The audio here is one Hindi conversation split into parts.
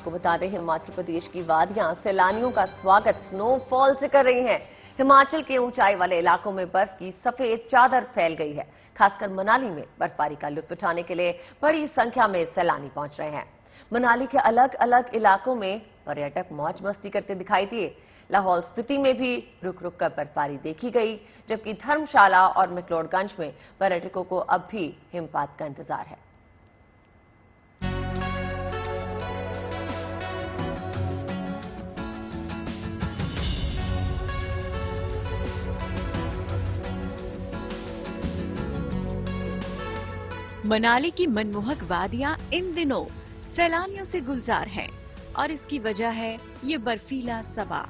आपको बता दें, हिमाचल प्रदेश की वादियां सैलानियों का स्वागत स्नोफॉल से कर रही हैं। हिमाचल के ऊंचाई वाले इलाकों में बर्फ की सफेद चादर फैल गई है। खासकर मनाली में बर्फबारी का लुत्फ उठाने के लिए बड़ी संख्या में सैलानी पहुंच रहे हैं। मनाली के अलग अलग इलाकों में पर्यटक मौज मस्ती करते दिखाई दिए। लाहौल स्पीति में भी रुक रुक कर बर्फबारी देखी गई, जबकि धर्मशाला और मैक्लोडगंज में पर्यटकों को अब भी हिमपात का इंतजार है। मनाली की मनमोहक वादियां इन दिनों सैलानियों से गुलजार हैं और इसकी वजह है ये बर्फीला सवा।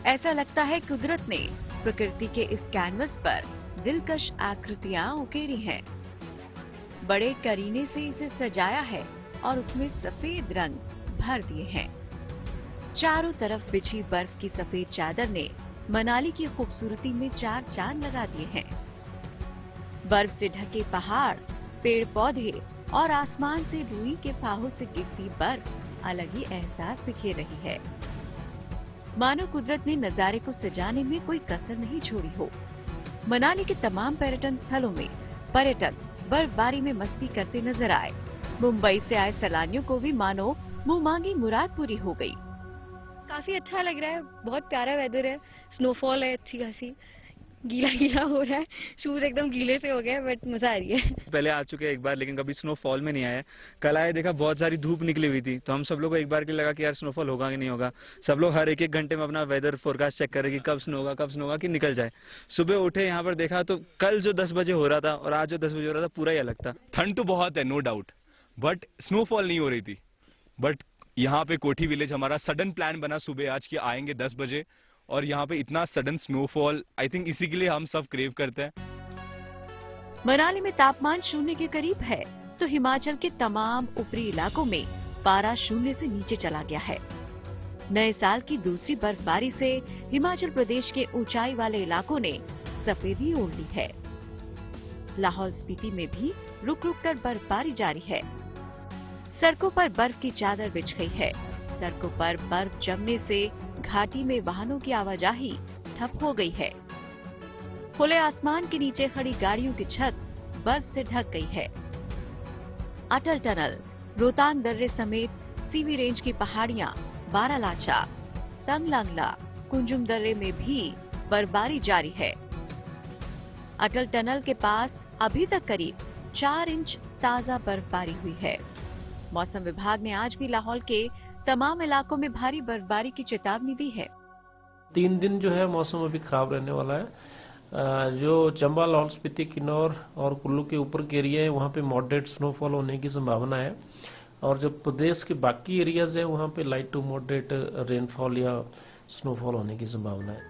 ऐसा लगता है कुदरत ने प्रकृति के इस कैनवस पर दिलकश आकृतियां उकेरी हैं। बड़े करीने से इसे सजाया है और उसमें सफेद रंग भर दिए हैं। चारों तरफ बिछी बर्फ की सफेद चादर ने मनाली की खूबसूरती में चार चांद लगा दिए हैं। बर्फ से ढके पहाड़, पेड़ पौधे और आसमान से रूई के फाहों से गिरती बर्फ अलग ही एहसास बिखेर रही है। मानो कुदरत ने नजारे को सजाने में कोई कसर नहीं छोड़ी हो। मनाली के तमाम पर्यटन स्थलों में पर्यटक बर्फबारी में मस्ती करते नजर आए। मुंबई से आए सैलानियों को भी मानो मुंह मांगी मुराद पूरी हो गई। काफी अच्छा लग रहा है, बहुत प्यारा वेदर है, स्नोफॉल है, अच्छी खासी, गीला गीला हो रहा है, शूज एकदम गीले से हो गए, बट मजा आ रही है। पहले आ चुके हैं एक बार, लेकिन कभी स्नोफॉल में नहीं आया। कल आए, देखा बहुत सारी धूप निकली हुई थी, तो हम सब लोग को एक बार के लगा कि यार स्नोफॉल होगा कि नहीं होगा। सब लोग हर एक एक घंटे में अपना वेदर फोरकास्ट चेक कर रहे कि कब स्नो होगा, कब स्नो होगा, कि निकल जाए। सुबह उठे यहाँ पर देखा तो कल जो 10 बजे हो रहा था और आज जो 10 बजे हो रहा था पूरा ही अलग था। ठंड तो बहुत है, नो डाउट, बट स्नोफॉल नहीं हो रही थी। बट यहाँ पे कोठी विलेज हमारा सडन प्लान बना सुबह आज कि आएंगे 10 बजे, और यहाँ पे इतना सडन स्नोफॉल, आई थिंक इसी के लिए हम सब क्रेव करते हैं। मनाली में तापमान शून्य के करीब है, तो हिमाचल के तमाम ऊपरी इलाकों में पारा शून्य से नीचे चला गया है। नए साल की दूसरी बर्फबारी से हिमाचल प्रदेश के ऊंचाई वाले इलाकों ने सफेदी ओढ़ ली है। लाहौल स्पीति में भी रुक रुक कर बर्फबारी जारी है। सड़कों पर बर्फ की चादर बिछ गई है। सड़कों पर बर्फ जमने से घाटी में वाहनों की आवाजाही ठप हो गई है। खुले आसमान के नीचे खड़ी गाड़ियों की छत बर्फ से ढक गई है। अटल टनल, रोहतांग दर्रे समेत सीवी रेंज की पहाड़ियां, बारालाचा, तंगलांगला, कुंजुम दर्रे में भी बर्फबारी जारी है। अटल टनल के पास अभी तक करीब 4 इंच ताजा बर्फबारी हुई है। मौसम विभाग ने आज भी लाहौल के तमाम इलाकों में भारी बर्फबारी की चेतावनी दी है। 3 दिन जो है मौसम अभी खराब रहने वाला है। जो चंबा, लाहौल स्पीति, किन्नौर और कुल्लू के ऊपर के एरिया है वहाँ पे मॉडरेट स्नोफॉल होने की संभावना है, और जो प्रदेश के बाकी एरियाज है वहाँ पे लाइट टू मॉडरेट रेनफॉल या स्नोफॉल होने की संभावना है।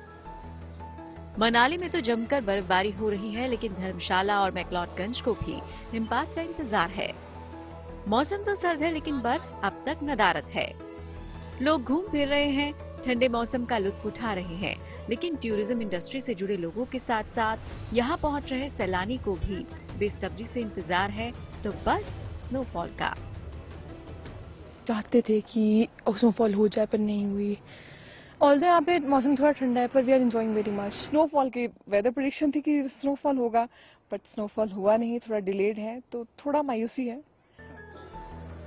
मनाली में तो जमकर बर्फबारी हो रही है, लेकिन धर्मशाला और मैक्लोडगंज को भी हिमपात का इंतजार है। मौसम तो सर्द है, लेकिन बर्फ अब तक नदारद है। लोग घूम फिर रहे हैं, ठंडे मौसम का लुत्फ उठा रहे हैं, लेकिन टूरिज्म इंडस्ट्री से जुड़े लोगों के साथ साथ यहाँ पहुँच रहे सैलानी को भी बेसब्री से इंतजार है तो बस स्नोफॉल का। चाहते थे कि स्नोफॉल हो जाए, पर नहीं हुई। ऑल्दो यहाँ पे मौसम थोड़ा ठंडा है, पर we are enjoying very much. Snowfall की वेदर प्रेडिक्शन थी कि स्नोफॉल होगा, बट स्नोफॉल हुआ नहीं, थोड़ा डिलेड है, तो थोड़ा मायूसी है।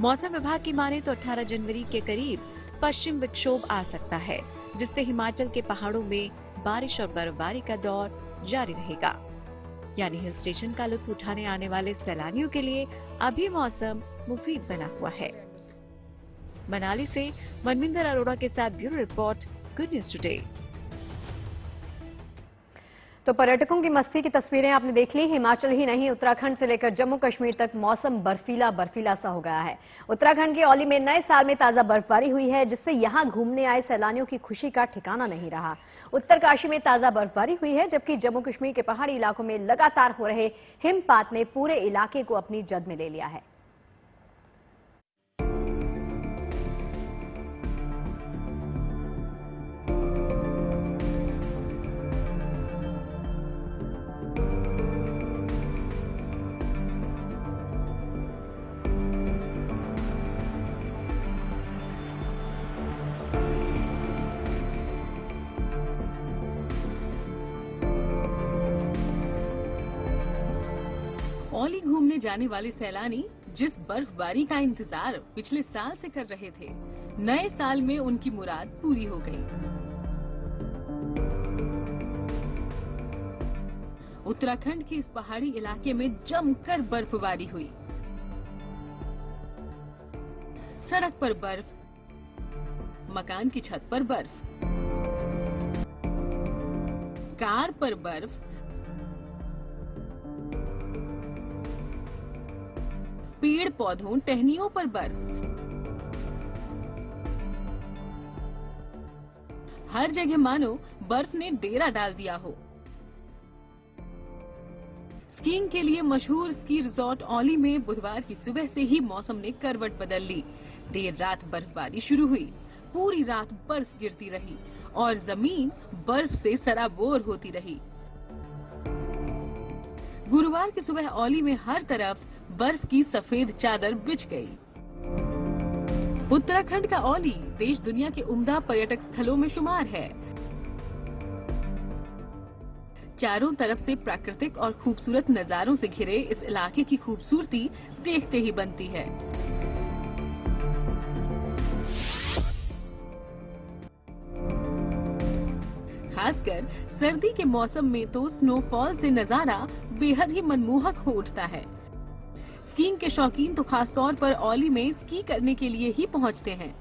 मौसम विभाग की माने तो 18 जनवरी के करीब पश्चिम विक्षोभ आ सकता है, जिससे हिमाचल के पहाड़ों में बारिश और बर्फबारी का दौर जारी रहेगा। यानी हिल स्टेशन का लुत्फ उठाने आने वाले सैलानियों के लिए अभी मौसम मुफीद बना हुआ है। मनाली से मनविंदर अरोड़ा के साथ bureau report, good news today. तो पर्यटकों की मस्ती की तस्वीरें आपने देख ली। हिमाचल ही नहीं, उत्तराखंड से लेकर जम्मू कश्मीर तक मौसम बर्फीला बर्फीला सा हो गया है। उत्तराखंड के औली में नए साल में ताजा बर्फबारी हुई है, जिससे यहां घूमने आए सैलानियों की खुशी का ठिकाना नहीं रहा। उत्तरकाशी में ताजा बर्फबारी हुई है, जबकि जम्मू कश्मीर के पहाड़ी इलाकों में लगातार हो रहे हिमपात ने पूरे इलाके को अपनी जद में ले लिया है। औली घूमने जाने वाले सैलानी जिस बर्फबारी का इंतजार पिछले साल से कर रहे थे, नए साल में उनकी मुराद पूरी हो गई। उत्तराखंड के इस पहाड़ी इलाके में जमकर बर्फबारी हुई। सड़क पर बर्फ, मकान की छत पर बर्फ, कार पर बर्फ, पेड़ पौधों टहनियों पर बर्फ। हर जगह मानो बर्फ ने डेरा डाल दिया हो। स्कीइंग के लिए मशहूर स्की रिजॉर्ट औली में बुधवार की सुबह से ही मौसम ने करवट बदल ली। देर रात बर्फबारी शुरू हुई, पूरी रात बर्फ गिरती रही और जमीन बर्फ से सराबोर होती रही। गुरुवार की सुबह औली में हर तरफ बर्फ की सफेद चादर बिछ गई। उत्तराखंड का औली देश दुनिया के उम्दा पर्यटक स्थलों में शुमार है। चारों तरफ से प्राकृतिक और खूबसूरत नजारों से घिरे इस इलाके की खूबसूरती देखते ही बनती है। खासकर सर्दी के मौसम में तो स्नोफॉल से नजारा बेहद ही मनमोहक हो उठता है। स्कीइंग के शौकीन तो खासतौर पर औली में स्की करने के लिए ही पहुंचते हैं।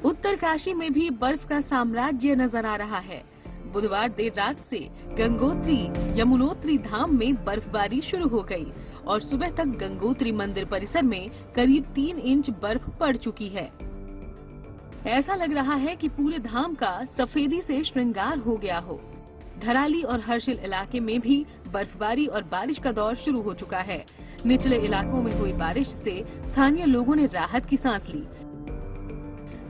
उत्तरकाशी में भी बर्फ का साम्राज्य नजर आ रहा है। बुधवार देर रात से गंगोत्री यमुनोत्री धाम में बर्फबारी शुरू हो गई और सुबह तक गंगोत्री मंदिर परिसर में करीब 3 इंच बर्फ पड़ चुकी है। ऐसा लग रहा है कि पूरे धाम का सफेदी से श्रृंगार हो गया हो। धराली और हर्षिल इलाके में भी बर्फबारी और बारिश का दौर शुरू हो चुका है। निचले इलाकों में हुई बारिश से स्थानीय लोगों ने राहत की सांस ली।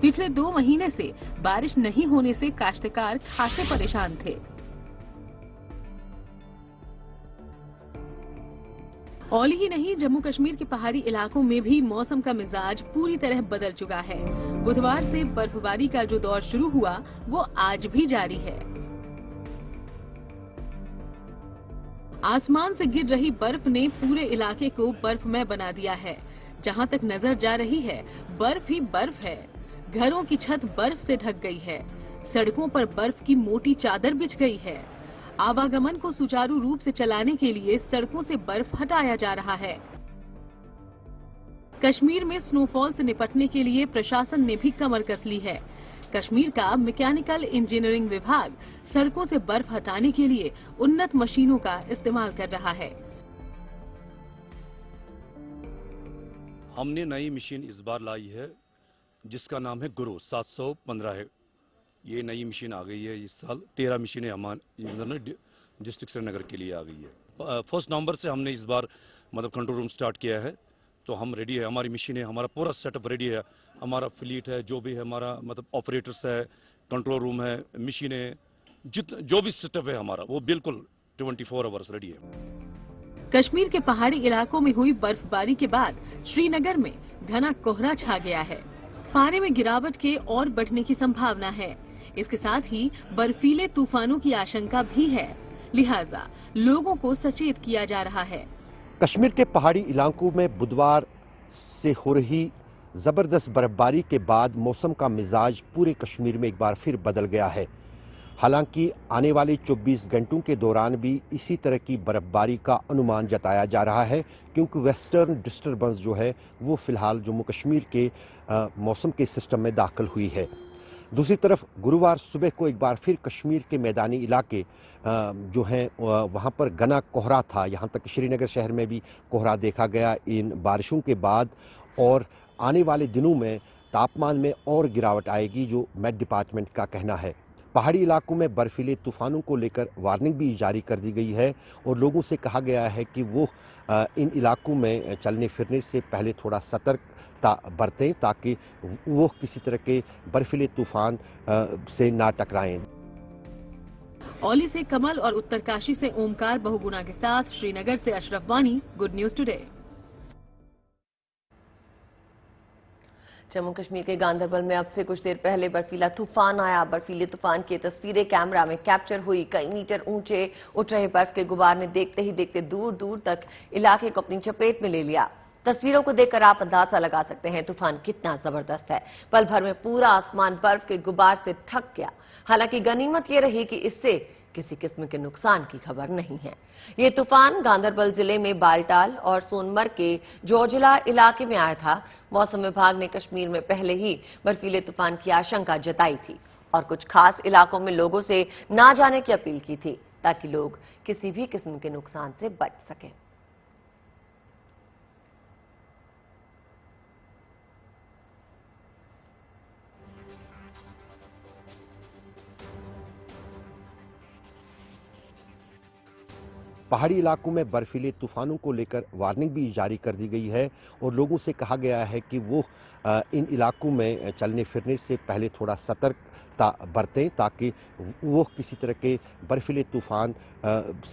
पिछले 2 महीने से बारिश नहीं होने से काश्तकार खासे परेशान थे। औली ही नहीं, जम्मू कश्मीर के पहाड़ी इलाकों में भी मौसम का मिजाज पूरी तरह बदल चुका है। बुधवार से बर्फबारी का जो दौर शुरू हुआ वो आज भी जारी है। आसमान से गिर रही बर्फ ने पूरे इलाके को बर्फमय बना दिया है। जहां तक नजर जा रही है बर्फ ही बर्फ है। घरों की छत बर्फ से ढक गई है। सड़कों पर बर्फ की मोटी चादर बिछ गई है। आवागमन को सुचारू रूप से चलाने के लिए सड़कों से बर्फ हटाया जा रहा है। कश्मीर में स्नोफॉल से निपटने के लिए प्रशासन ने भी कमर कस ली है। कश्मीर का मैकेनिकल इंजीनियरिंग विभाग सड़कों से बर्फ हटाने के लिए उन्नत मशीनों का इस्तेमाल कर रहा है। हमने नई मशीन इस बार लाई है जिसका नाम है गुरु 715 है। ये नई मशीन आ गई है इस साल। 13 मशीनें हमारे डिस्ट्रिक्ट श्रीनगर के लिए आ गई है। 1 नवंबर से हमने इस बार मतलब कंट्रोल रूम स्टार्ट किया है, तो हम रेडी है। हमारी मशीनें, हमारा पूरा सेटअप रेडी है। हमारा फ्लीट है, जो भी है हमारा मतलब ऑपरेटर्स है, कंट्रोल रूम है, मशीनें, जो भी सेटअप है हमारा वो बिल्कुल 24 आवर्स रेडी है। कश्मीर के पहाड़ी इलाकों में हुई बर्फबारी के बाद श्रीनगर में घना कोहरा छा गया है। पारे में गिरावट के और बढ़ने की संभावना है। इसके साथ ही बर्फीले तूफानों की आशंका भी है, लिहाजा लोगों को सचेत किया जा रहा है। कश्मीर के पहाड़ी इलाकों में बुधवार से हो रही जबरदस्त बर्फबारी के बाद मौसम का मिजाज पूरे कश्मीर में एक बार फिर बदल गया है। हालांकि आने वाले 24 घंटों के दौरान भी इसी तरह की बर्फबारी का अनुमान जताया जा रहा है, क्योंकि वेस्टर्न डिस्टर्बेंस जो है वो फिलहाल जम्मू कश्मीर के मौसम के सिस्टम में दाखिल हुई है। दूसरी तरफ गुरुवार सुबह को एक बार फिर कश्मीर के मैदानी इलाके जो हैं वहाँ पर घना कोहरा था। यहाँ तक श्रीनगर शहर में भी कोहरा देखा गया इन बारिशों के बाद, और आने वाले दिनों में तापमान में और गिरावट आएगी, जो मेट डिपार्टमेंट का कहना है। पहाड़ी इलाकों में बर्फीले तूफानों को लेकर वार्निंग भी जारी कर दी गई है और लोगों से कहा गया है कि वो इन इलाकों में चलने फिरने से पहले थोड़ा सतर्कता बरतें, ताकि वो किसी तरह के बर्फीले तूफान से ना टकराएं। औली से कमल और उत्तरकाशी से ओमकार बहुगुणा के साथ श्रीनगर से अशरफ वानी, good news today. Jammu Kashmir के गांधरबल में अब से कुछ देर पहले बर्फीला तूफान आया। बर्फीले तूफान की तस्वीरें कैमरा में कैप्चर हुई। कई मीटर ऊंचे उठ रहे बर्फ के गुबार ने देखते ही देखते दूर दूर तक इलाके को अपनी चपेट में ले लिया। तस्वीरों को देखकर आप अंदाजा लगा सकते हैं तूफान कितना जबरदस्त है। पल भर में पूरा आसमान बर्फ के गुबार से ढक गया। हालांकि गनीमत यह रही कि इससे किसी किस्म के नुकसान की खबर नहीं है। ये तूफान गांधरबल जिले में बालटाल और सोनमर्ग के जोजिला इलाके में आया था। मौसम विभाग ने कश्मीर में पहले ही बर्फीले तूफान की आशंका जताई थी और कुछ खास इलाकों में लोगों से ना जाने की अपील की थी ताकि लोग किसी भी किस्म के नुकसान से बच सकें। पहाड़ी इलाकों में बर्फीले तूफानों को लेकर वार्निंग भी जारी कर दी गई है और लोगों से कहा गया है कि वो इन इलाकों में चलने फिरने से पहले थोड़ा सतर्कता बरतें ताकि वो किसी तरह के बर्फीले तूफान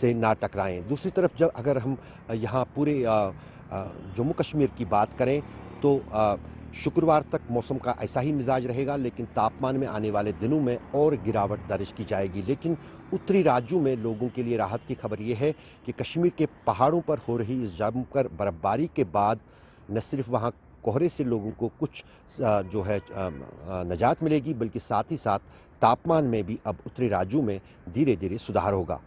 से ना टकराएं। दूसरी तरफ जब अगर हम यहाँ पूरे जम्मू कश्मीर की बात करें तो शुक्रवार तक मौसम का ऐसा ही मिजाज रहेगा, लेकिन तापमान में आने वाले दिनों में और गिरावट दर्ज की जाएगी। लेकिन उत्तरी राज्यों में लोगों के लिए राहत की खबर यह है कि कश्मीर के पहाड़ों पर हो रही इस जमकर बर्फबारी के बाद न सिर्फ वहां कोहरे से लोगों को कुछ जो है निजात मिलेगी, बल्कि साथ ही साथ तापमान में भी अब उत्तरी राज्यों में धीरे धीरे सुधार होगा।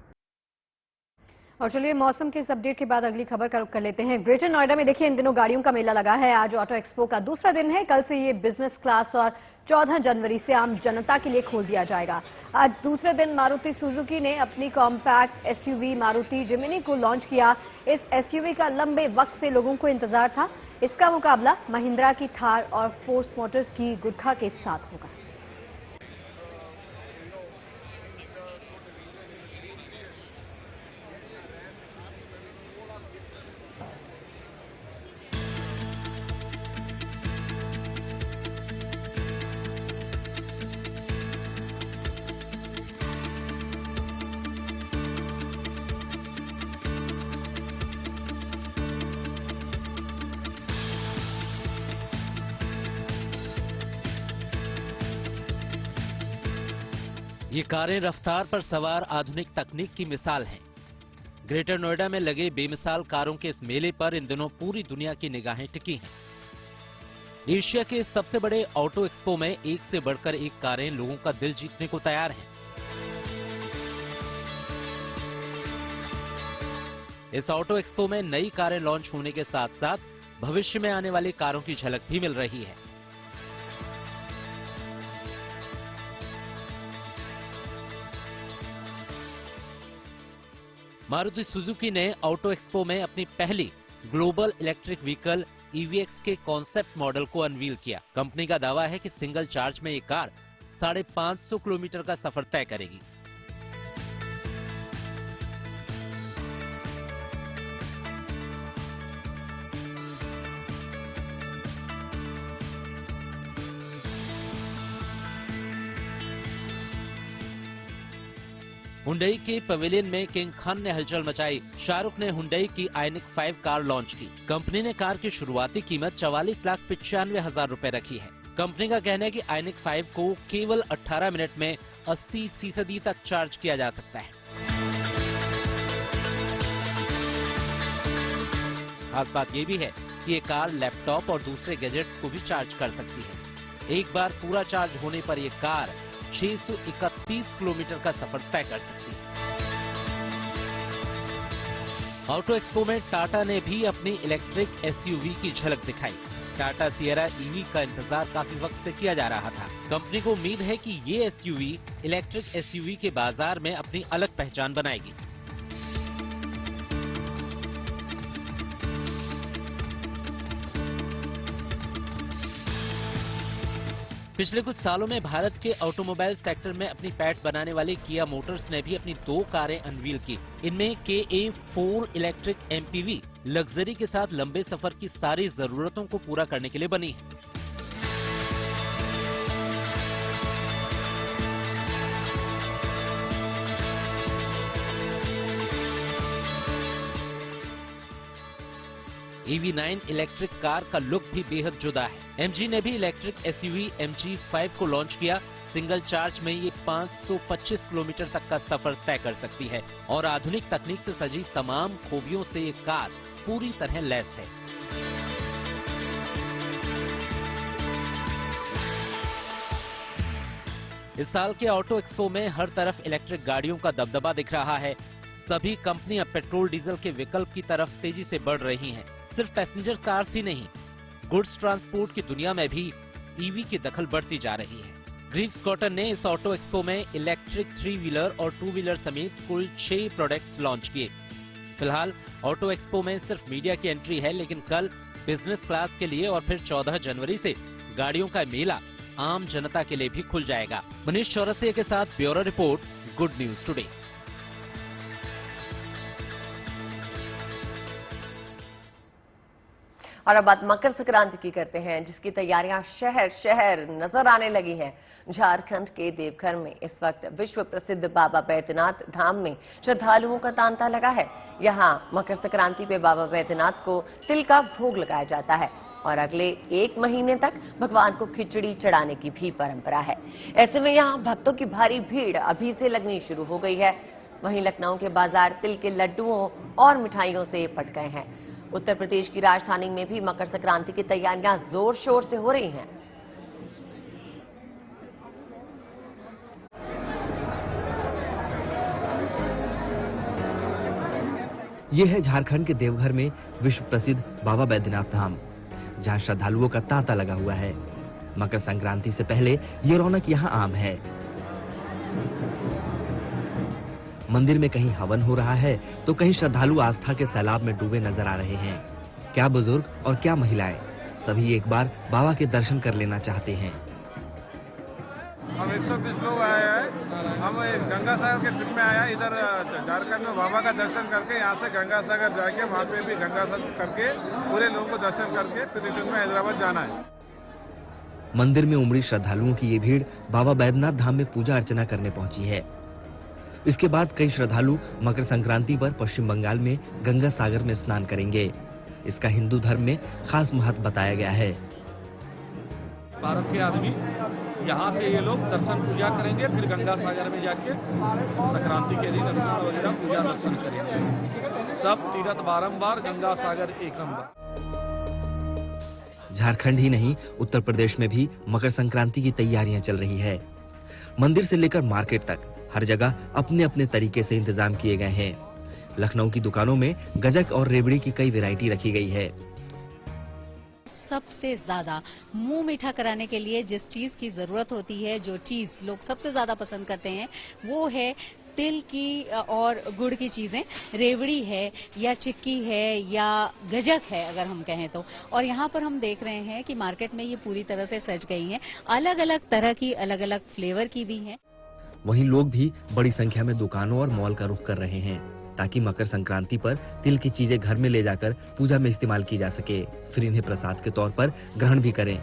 और चलिए मौसम के इस अपडेट के बाद अगली खबर का रुख कर लेते हैं। ग्रेटर नोएडा में देखिए इन दिनों गाड़ियों का मेला लगा है। आज ऑटो एक्सपो का दूसरा दिन है। कल से ये बिजनेस क्लास और 14 जनवरी से आम जनता के लिए खोल दिया जाएगा। आज दूसरे दिन मारुति सुजुकी ने अपनी कॉम्पैक्ट एसयूवी मारुति जिमिनी को लॉन्च किया। इस एसयूवी का लंबे वक्त से लोगों को इंतजार था। इसका मुकाबला महिंद्रा की थार और फोर्स मोटर्स की गुरखा के साथ होगा। ये कारें रफ्तार पर सवार आधुनिक तकनीक की मिसाल हैं। ग्रेटर नोएडा में लगे बेमिसाल कारों के इस मेले पर इन दिनों पूरी दुनिया की निगाहें टिकी हैं। एशिया के सबसे बड़े ऑटो एक्सपो में एक से बढ़कर एक कारें लोगों का दिल जीतने को तैयार हैं। इस ऑटो एक्सपो में नई कारें लॉन्च होने के साथ साथ भविष्य में आने वाली कारों की झलक भी मिल रही है। मारुति सुजुकी ने ऑटो एक्सपो में अपनी पहली ग्लोबल इलेक्ट्रिक व्हीकल EVX के कॉन्सेप्ट मॉडल को अनवील किया। कंपनी का दावा है कि सिंगल चार्ज में ये कार 550 किलोमीटर का सफर तय करेगी। हुंडई के पवेलियन में किंग खान ने हलचल मचाई। शाहरुख ने हुंडई की आइनिक 5 कार लॉन्च की। कंपनी ने कार की शुरुआती कीमत 44,95,000 रुपए रखी है। कंपनी का कहना है कि आइनिक 5 को केवल 18 मिनट में 80% तक चार्ज किया जा सकता है। खास बात यह भी है कि ये कार लैपटॉप और दूसरे गैजेट्स को भी चार्ज कर सकती है। एक बार पूरा चार्ज होने पर यह कार 631 किलोमीटर का सफर तय कर सकती है। ऑटो एक्सपो में टाटा ने भी अपनी इलेक्ट्रिक एसयूवी की झलक दिखाई। टाटा सियरा ईवी का इंतजार काफी वक्त से किया जा रहा था। कंपनी को उम्मीद है कि ये एसयूवी इलेक्ट्रिक एसयूवी के बाजार में अपनी अलग पहचान बनाएगी। पिछले कुछ सालों में भारत के ऑटोमोबाइल सेक्टर में अपनी पैठ बनाने वाली किया मोटर्स ने भी अपनी 2 कारें अनवील की। इनमें KA4 इलेक्ट्रिक MPV लग्जरी के साथ लंबे सफर की सारी जरूरतों को पूरा करने के लिए बनी है। EV9 इलेक्ट्रिक कार का लुक भी बेहद जुदा है। MG ने भी इलेक्ट्रिक SUV MG5 को लॉन्च किया। सिंगल चार्ज में ये 525 किलोमीटर तक का सफर तय कर सकती है और आधुनिक तकनीक से सजी तमाम खूबियों से ये कार पूरी तरह लैस है। इस साल के ऑटो एक्सपो में हर तरफ इलेक्ट्रिक गाड़ियों का दबदबा दिख रहा है। सभी कंपनियां पेट्रोल डीजल के विकल्प की तरफ तेजी से बढ़ रही हैं। सिर्फ पैसेंजर कार्स ही नहीं, गुड्स ट्रांसपोर्ट की दुनिया में भी ईवी की दखल बढ़ती जा रही है। ग्रीव्स कॉटन ने इस ऑटो एक्सपो में इलेक्ट्रिक 3 व्हीलर और 2 व्हीलर समेत कुल 6 प्रोडक्ट्स लॉन्च किए। फिलहाल ऑटो एक्सपो में सिर्फ मीडिया की एंट्री है, लेकिन कल बिजनेस क्लास के लिए और फिर 14 जनवरी से गाड़ियों का मेला आम जनता के लिए भी खुल जाएगा। मनीष चौरसिया के साथ bureau report, good news today. और अब बात मकर संक्रांति की करते हैं, जिसकी तैयारियां शहर शहर नजर आने लगी हैं। झारखंड के देवघर में इस वक्त विश्व प्रसिद्ध बाबा बैद्यनाथ धाम में श्रद्धालुओं का तांता लगा है। यहां मकर संक्रांति पे बाबा बैद्यनाथ को तिल का भोग लगाया जाता है और अगले 1 महीने तक भगवान को खिचड़ी चढ़ाने की भी परंपरा है। ऐसे में यहां भक्तों की भारी भीड़ अभी से लगनी शुरू हो गई है। वहीं लखनऊ के बाजार तिल के लड्डुओं और मिठाइयों से पट गए हैं। उत्तर प्रदेश की राजधानी में भी मकर संक्रांति की तैयारियां जोर शोर से हो रही हैं। ये है झारखंड के देवघर में विश्व प्रसिद्ध बाबा बैद्यनाथ धाम, जहां श्रद्धालुओं का तांता लगा हुआ है। मकर संक्रांति से पहले ये रौनक यहां आम है। मंदिर में कहीं हवन हो रहा है तो कहीं श्रद्धालु आस्था के सैलाब में डूबे नजर आ रहे हैं। क्या बुजुर्ग और क्या महिलाएं, सभी एक बार बाबा के दर्शन कर लेना चाहते हैं। हम 120 लोग आए हैं। हम गंगा सागर के ट्रिप में आया, इधर झारखंड में बाबा का दर्शन करके यहाँ से गंगा सागर जाके वहाँ पे भी गंगा सागर करके पूरे लोगों को दर्शन करके फिर रिटर्न में हैदराबाद जाना है। मंदिर में उमड़ी श्रद्धालुओं की ये भीड़ बाबा बैद्यनाथ धाम में पूजा अर्चना करने पहुंची है। इसके बाद कई श्रद्धालु मकर संक्रांति पर पश्चिम बंगाल में गंगा सागर में स्नान करेंगे। इसका हिंदू धर्म में खास महत्व बताया गया है। भारत के आदमी यहाँ से ये लोग दर्शन पूजा करेंगे, फिर गंगा सागर में जाके संक्रांति के दिन स्नान वगैरह पूजा दर्शन करेंगे। सब तीर्थ बारंबार, गंगा सागर एकम्बर। झारखंड ही नहीं, उत्तर प्रदेश में भी मकर संक्रांति की तैयारियां चल रही है। मंदिर से लेकर मार्केट तक हर जगह अपने अपने तरीके से इंतजाम किए गए हैं। लखनऊ की दुकानों में गजक और रेवड़ी की कई वैरायटी रखी गई है। सबसे ज्यादा मुंह मीठा कराने के लिए जिस चीज की जरूरत होती है, जो चीज लोग सबसे ज्यादा पसंद करते हैं, वो है तिल की और गुड़ की चीजें। रेवड़ी है या चिक्की है या गजक है अगर हम कहें तो। और यहाँ पर हम देख रहे हैं कि मार्केट में ये पूरी तरह से सज गई हैं। अलग अलग तरह की, अलग अलग फ्लेवर की भी हैं। वहीं लोग भी बड़ी संख्या में दुकानों और मॉल का रुख कर रहे हैं, ताकि मकर संक्रांति पर तिल की चीजें घर में ले जाकर पूजा में इस्तेमाल की जा सके, फिर इन्हें प्रसाद के तौर पर ग्रहण भी करें।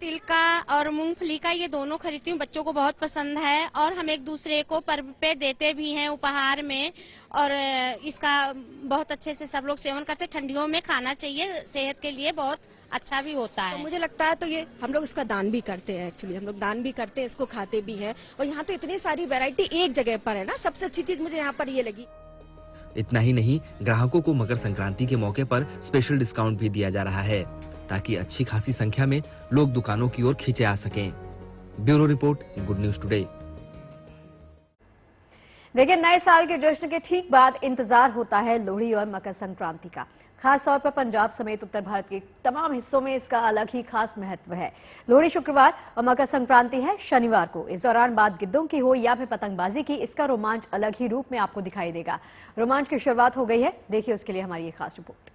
तिल का और मूंगफली का ये दोनों खरीदती हूँ, बच्चों को बहुत पसंद है और हम एक दूसरे को पर्व पे देते भी हैं उपहार में। और इसका बहुत अच्छे से सब लोग सेवन करते हैं। ठंडियों में खाना चाहिए, सेहत के लिए बहुत अच्छा भी होता है। तो मुझे लगता है तो ये हम लोग इसका दान भी करते हैं। एक्चुअली हम लोग दान भी करते हैं, इसको खाते भी हैं। और यहाँ तो इतनी सारी वैरायटी एक जगह पर है ना, सबसे अच्छी चीज मुझे यहाँ पर ये लगी। इतना ही नहीं, ग्राहकों को मकर संक्रांति के मौके पर स्पेशल डिस्काउंट भी दिया जा रहा है, ताकि अच्छी खासी संख्या में लोग दुकानों की ओर खींचे आ सकें। Bureau report, good news today. देखिए, नए साल के जश्न के ठीक बाद इंतजार होता है लोहड़ी और मकर संक्रांति का। खास तौर पर पंजाब समेत उत्तर भारत के तमाम हिस्सों में इसका अलग ही खास महत्व है। लोहड़ी शुक्रवार और मकर संक्रांति है शनिवार को। इस दौरान बात गिद्धों की हो या फिर पतंगबाजी की, इसका रोमांच अलग ही रूप में आपको दिखाई देगा। रोमांच की शुरुआत हो गई है, देखिए उसके लिए हमारी ये खास रिपोर्ट।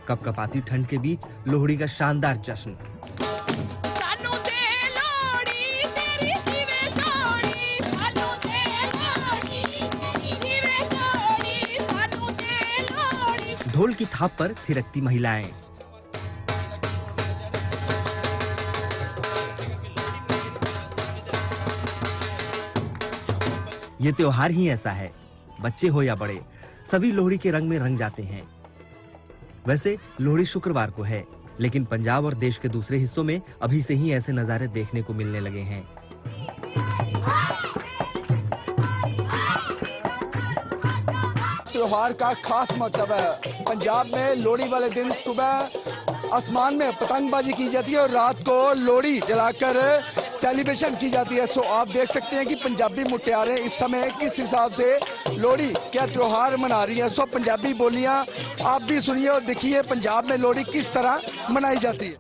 कपकपाती ठंड के बीच लोहड़ी का शानदार जश्न। ढोल की थाप पर थिरकती महिलाएं। ये त्योहार ही ऐसा है, बच्चे हो या बड़े, सभी लोहड़ी के रंग में रंग जाते हैं। वैसे लोहड़ी शुक्रवार को है, लेकिन पंजाब और देश के दूसरे हिस्सों में अभी से ही ऐसे नजारे देखने को मिलने लगे हैं। त्योहार का खास महत्व है। पंजाब में लोहड़ी वाले दिन सुबह आसमान में पतंगबाजी की जाती है और रात को लोहड़ी जलाकर सेलिब्रेशन की जाती है। सो आप देख सकते हैं कि पंजाबी मुटियारें इस समय किस हिसाब से लोहड़ी क्या त्योहार मना रही है। सो पंजाबी बोलियां आप भी सुनिए और देखिए पंजाब में लोहड़ी किस तरह मनाई जाती है।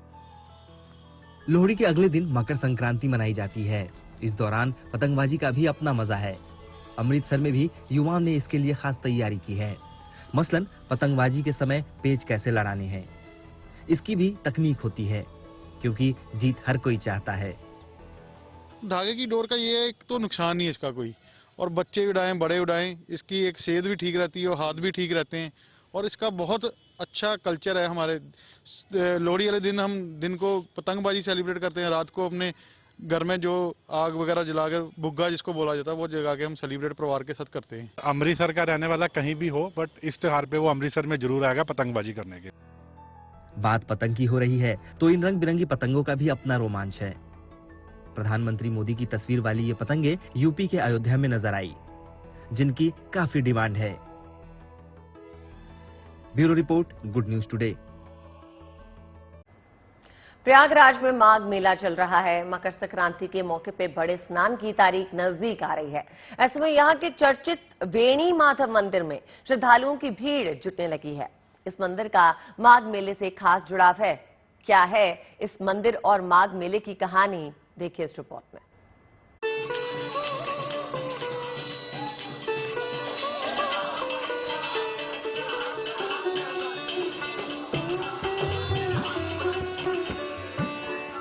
लोहड़ी के अगले दिन मकर संक्रांति मनाई जाती है। इस दौरान पतंगबाजी का भी अपना मजा है। अमृतसर में भी युवाओं ने इसके लिए खास तैयारी की है। मसलन पतंगबाजी के समय पेच कैसे लड़ाने हैं, इसकी भी तकनीक होती है, क्योंकि जीत हर कोई चाहता है। धागे की डोर का ये एक तो नुकसान नहीं है इसका कोई, और बच्चे उड़ाएं बड़े उड़ाएं, इसकी एक सेहत भी ठीक रहती है और हाथ भी ठीक रहते हैं। और इसका बहुत अच्छा कल्चर है हमारे। लोहड़ी वाले दिन हम दिन को पतंगबाजी सेलिब्रेट करते हैं, रात को अपने घर में जो आग वगैरह जलाकर भुग्गा जिसको बोला जाता है वो जगा के हम सेलिब्रेट परिवार के साथ करते हैं। अमृतसर का रहने वाला कहीं भी हो, बट इस त्योहार पे वो अमृतसर में जरूर आएगा पतंगबाजी करने के। बात पतंग की हो रही है तो इन रंग बिरंगी पतंगों का भी अपना रोमांच है। प्रधानमंत्री मोदी की तस्वीर वाली ये पतंगे यूपी के अयोध्या में नजर आई, जिनकी काफी डिमांड है। Bureau report, good news today. Prayagraj में माघ मेला चल रहा है। मकर संक्रांति के मौके पे बड़े स्नान की तारीख नजदीक आ रही है। ऐसे में यहां के चर्चित वेणी माधव मंदिर में श्रद्धालुओं की भीड़ जुटने लगी है। इस मंदिर का माघ मेले से खास जुड़ाव है। क्या है इस मंदिर और माघ मेले की कहानी, देखिए इस रिपोर्ट में।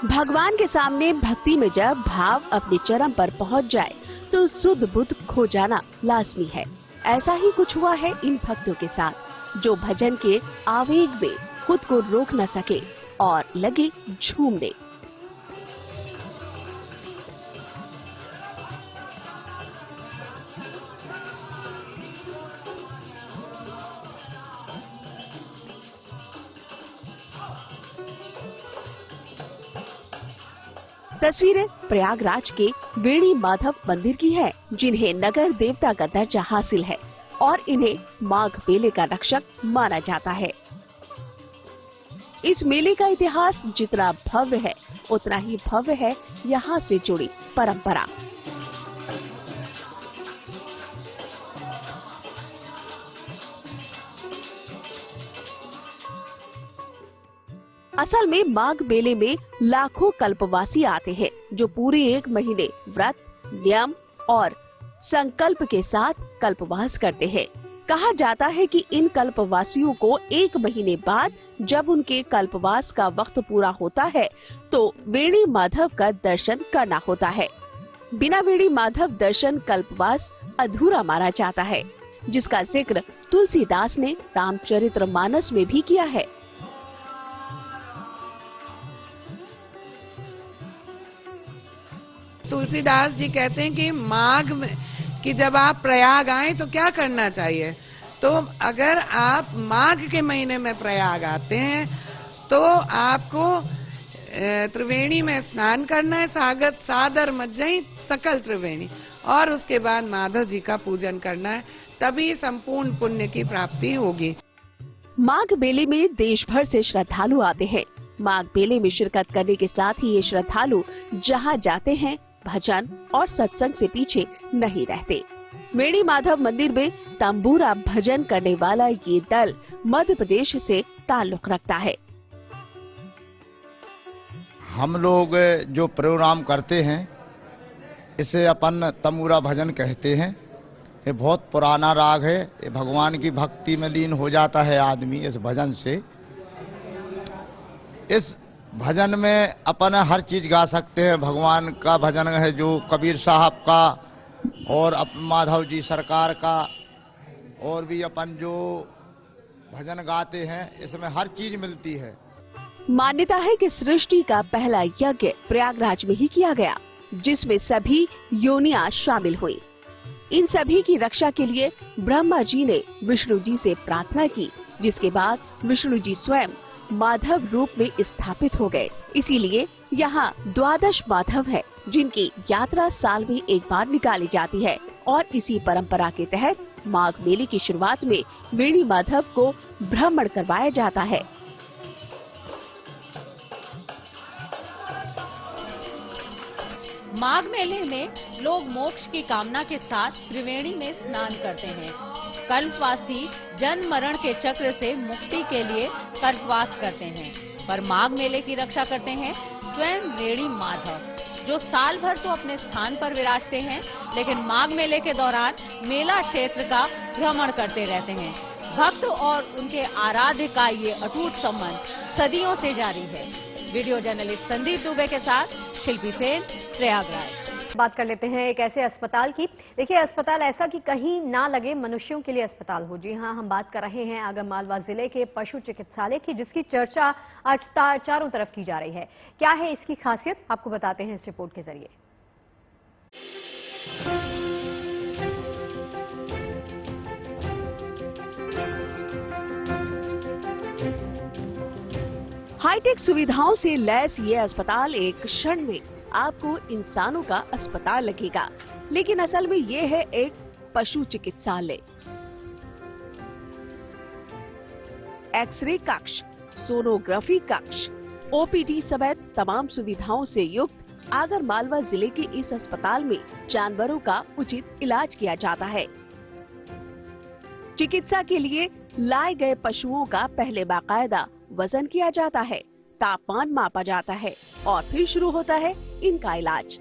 भगवान के सामने भक्ति में जब भाव अपने चरम पर पहुंच जाए तो सुध बुध खो जाना लाजमी है। ऐसा ही कुछ हुआ है इन भक्तों के साथ, जो भजन के आवेग में खुद को रोक न सके और लगे झूमने। तस्वीरें प्रयागराज के वेणी माधव मंदिर की है, जिन्हें नगर देवता का दर्जा हासिल है और इन्हें माघ मेले का रक्षक माना जाता है। इस मेले का इतिहास जितना भव्य है उतना ही भव्य है यहाँ से जुड़ी परंपरा। असल में माघ मेले में लाखों कल्पवासी आते हैं, जो पूरे एक महीने व्रत, नियम और संकल्प के साथ कल्पवास करते हैं। कहा जाता है कि इन कल्पवासियों को एक महीने बाद जब उनके कल्पवास का वक्त पूरा होता है तो वेणी माधव का दर्शन करना होता है। बिना वेणी माधव दर्शन कल्पवास अधूरा माना जाता है, जिसका जिक्र तुलसीदास ने रामचरितमानस में भी किया है। तुलसीदास जी कहते हैं कि माघ में कि जब आप प्रयाग आए तो क्या करना चाहिए। तो अगर आप माघ के महीने में प्रयाग आते हैं तो आपको त्रिवेणी में स्नान करना है, सादर मज्जई सकल त्रिवेणी, और उसके बाद माधव जी का पूजन करना है, तभी संपूर्ण पुण्य की प्राप्ति होगी। माघ मेले में देश भर से श्रद्धालु आते हैं। माघ मेले में शिरकत करने के साथ ही ये श्रद्धालु जहाँ जाते हैं भजन और सत्संग से पीछे नहीं रहते। वेणी माधव मंदिर में तंबूरा भजन करने वाला ये दल मध्य प्रदेश से ताल्लुक रखता है। हम लोग जो प्रोग्राम करते हैं इसे अपन तंबूरा भजन कहते हैं। ये बहुत पुराना राग है। ये भगवान की भक्ति में लीन हो जाता है आदमी इस भजन से। इस भजन में अपन हर चीज गा सकते हैं। भगवान का भजन है जो कबीर साहब का और माधव जी सरकार का, और भी अपन जो भजन गाते हैं इसमें हर चीज मिलती है। मान्यता है कि सृष्टि का पहला यज्ञ प्रयागराज में ही किया गया, जिसमें सभी योनियां शामिल हुई। इन सभी की रक्षा के लिए ब्रह्मा जी ने विष्णु जी से प्रार्थना की, जिसके बाद विष्णु जी स्वयं माधव रूप में स्थापित हो गए। इसीलिए यहाँ 12 माधव है, जिनकी यात्रा साल में एक बार निकाली जाती है और इसी परंपरा के तहत माघ मेले की शुरुआत में वेणी माधव को भ्रमण करवाया जाता है। माघ मेले में लोग मोक्ष की कामना के साथ त्रिवेणी में स्नान करते हैं। कल्पवासी जन्म मरण के चक्र से मुक्ति के लिए कल्पवास करते हैं, पर माघ मेले की रक्षा करते हैं स्वयं वेणी माधव, जो साल भर तो अपने स्थान पर विराजते हैं, लेकिन माघ मेले के दौरान मेला क्षेत्र का भ्रमण करते रहते हैं। भक्त और उनके आराध्य का ये अटूट संबंध सदियों से जारी है। वीडियो जर्नलिस्ट संदीप दुबे के साथ शिल्पी सेन, प्रयागराज। बात कर लेते हैं एक ऐसे अस्पताल की। देखिए, अस्पताल ऐसा कि कहीं ना लगे, मनुष्यों के लिए अस्पताल हो। जी हाँ, हम बात कर रहे हैं आगरमालवा जिले के पशु चिकित्सालय की, जिसकी चर्चा आज चारों तरफ की जा रही है। क्या है इसकी खासियत, आपको बताते हैं इस रिपोर्ट के जरिए। हाईटेक सुविधाओं से लैस ये अस्पताल एक क्षण में आपको इंसानों का अस्पताल लगेगा, लेकिन असल में ये है एक पशु चिकित्सालय। एक्सरे कक्ष, सोनोग्राफी कक्ष, ओपीडी समेत तमाम सुविधाओं से युक्त आगरमालवा जिले के इस अस्पताल में जानवरों का उचित इलाज किया जाता है। चिकित्सा के लिए लाए गए पशुओं का पहले बाकायदा वजन किया जाता है, तापमान मापा जाता है और फिर शुरू होता है इनका इलाज।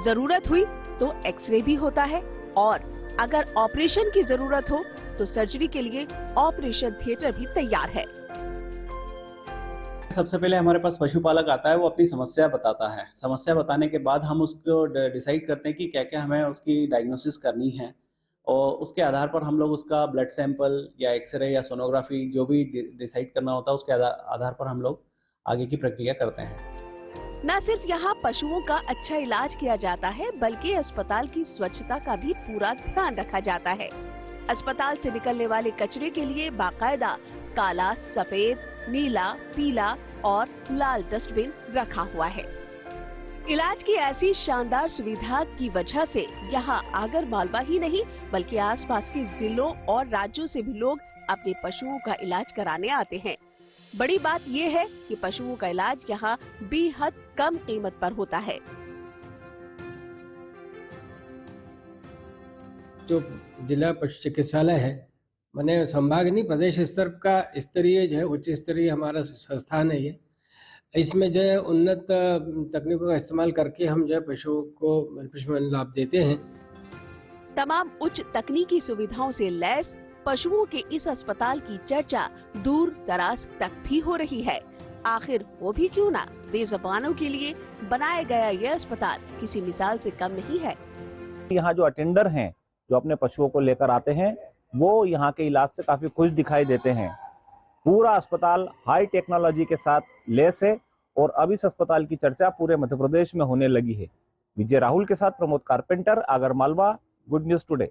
जरूरत हुई तो एक्सरे भी होता है और अगर ऑपरेशन की जरूरत हो तो सर्जरी के लिए ऑपरेशन थिएटर भी तैयार है। सबसे पहले हमारे पास पशुपालक आता है, वो अपनी समस्या बताता है। समस्या बताने के बाद हम उसको डिसाइड करते हैं कि क्या क्या हमें उसकी डायग्नोसिस करनी है, और उसके आधार पर हम लोग उसका ब्लड सैंपल या एक्सरे या सोनोग्राफी जो भी डिसाइड करना होता है, उसके आधार पर हम लोग आगे की प्रक्रिया करते हैं। न सिर्फ यहाँ पशुओं का अच्छा इलाज किया जाता है, बल्कि अस्पताल की स्वच्छता का भी पूरा ध्यान रखा जाता है। अस्पताल से निकलने वाले कचरे के लिए बाकायदा काला, सफेद, नीला, पीला और लाल डस्टबिन रखा हुआ है। इलाज की ऐसी शानदार सुविधा की वजह से यहाँ आगरमालवा ही नहीं बल्कि आसपास के जिलों और राज्यों से भी लोग अपने पशुओं का इलाज कराने आते हैं। बड़ी बात ये है कि पशुओं का इलाज यहाँ बेहद कम कीमत पर होता है। जो जिला पशु चिकित्सालय है, माने संभाग नहीं, प्रदेश स्तर का स्तरीय जो है उच्च स्तरीय हमारा संस्थान है ये। इसमें जो है उन्नत तकनीकों का इस्तेमाल करके हम जो है पशुओं को पशु लाभ देते हैं। तमाम उच्च तकनीकी सुविधाओं से लैस पशुओं के इस अस्पताल की चर्चा दूर दराज तक भी हो रही है। आखिर वो भी क्यों ना, बेज़बानों के लिए बनाया गया यह अस्पताल किसी मिसाल से कम नहीं है। यहाँ जो अटेंडर हैं जो अपने पशुओं को लेकर आते हैं, वो यहाँ के इलाज से काफी खुश दिखाई देते हैं। पूरा अस्पताल हाई टेक्नोलॉजी के साथ लैस है और अब इस अस्पताल की चर्चा पूरे मध्य प्रदेश में होने लगी है। विजय राहुल के साथ Pramod carpenter, Agar Malwa, good news today.